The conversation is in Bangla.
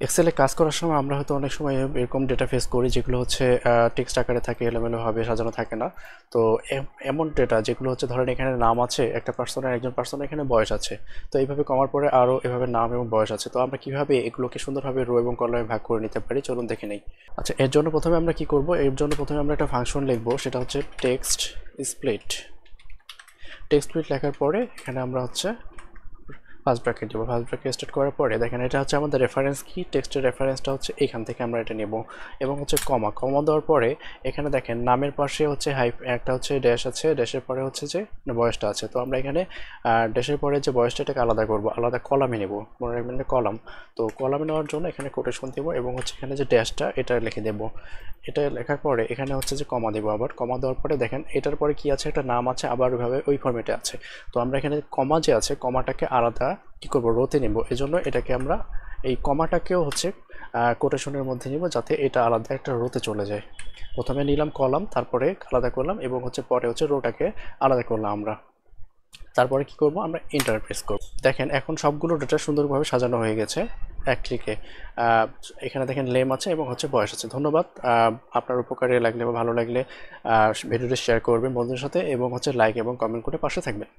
এক্সেলে কাজ করার সময় আমরা হয়তো অনেক সময় এরকম ডেটা ফেস করি যেগুলো হচ্ছে টেক্সট আকারে থাকে, এলোমেলোভাবে সাজানো থাকে না। তো এমন ডেটা যেগুলো হচ্ছে ধরেন এখানে নাম আছে একটা পার্সনের, একজন পার্সনের এখানে বয়স আছে, তো এইভাবে কমার পরে আরও এভাবে নাম এবং বয়স আছে। তো আমরা কিভাবে এগুলোকে সুন্দরভাবে রো এবং কলামে ভাগ করে নিতে পারি চলুন দেখে নেই। আচ্ছা, এর জন্য প্রথমে আমরা কি করব, এর জন্য প্রথমে আমরা একটা ফাংশন লিখবো, সেটা হচ্ছে টেক্সট স্প্লিট। টেক্সট স্প্লিট লেখার পরে এখানে আমরা হচ্ছে ফার্স্ট ব্র্যাকেট দেবো। ফার্স্ট ব্র্যাকেট স্টার্ট করার পরে দেখেন এটা হচ্ছে আমাদের রেফারেন্স কি, টেক্সটের রেফারেন্সটা হচ্ছে এখান থেকে আমরা এটা নেব, এবং হচ্ছে কমা। কমা দেওয়ার পরে এখানে দেখেন নামের পাশে হচ্ছে একটা হচ্ছে ড্যাশ আছে, ড্যাশের পরে হচ্ছে যে বয়সটা আছে। তো আমরা এখানে ড্যাশের পরে যে বয়সটা এটাকে আলাদা করব, আলাদা কলামে নেব, মনে রাখবেন কলাম। তো কলামে নেওয়ার জন্য এখানে কোটেশন দেবো এবং হচ্ছে এখানে যে ড্যাশটা এটা লিখে দেবো। এটা লেখার পরে এখানে হচ্ছে যে কমা দেবো। আবার কমা দেওয়ার পরে দেখেন এটার পরে কি আছে, একটা নাম আছে, আবার ওইভাবে ওই ফরম্যাটে আছে। তো আমরা এখানে কমা যে আছে, কমাটাকে আলাদা কি করব, রোতে নেব। এজন্য এটাকে আমরা এই কমাটাকেও হচ্ছে কোটেশনের মধ্যে নিব, যাতে এটা আলাদা একটা রোতে চলে যায়। প্রথমে নিলাম কলাম, তারপরে আলাদা করলাম এবং হচ্ছে পরে হচ্ছে রোটাকে আলাদা করলাম আমরা। তারপরে কি করব, আমরা এন্টার প্রেস করব। দেখেন এখন সবগুলো ডেটা সুন্দরভাবে সাজানো হয়ে গেছে এক ক্লিকে। এখানে দেখেন নেম আছে এবং হচ্ছে বয়স আছে। ধন্যবাদ। আপনার উপকারে লাগলে বা ভালো লাগলে ভিডিওটি শেয়ার করবেন বন্ধুদের সাথে এবং হচ্ছে লাইক এবং কমেন্ট করে পাশে থাকবেন।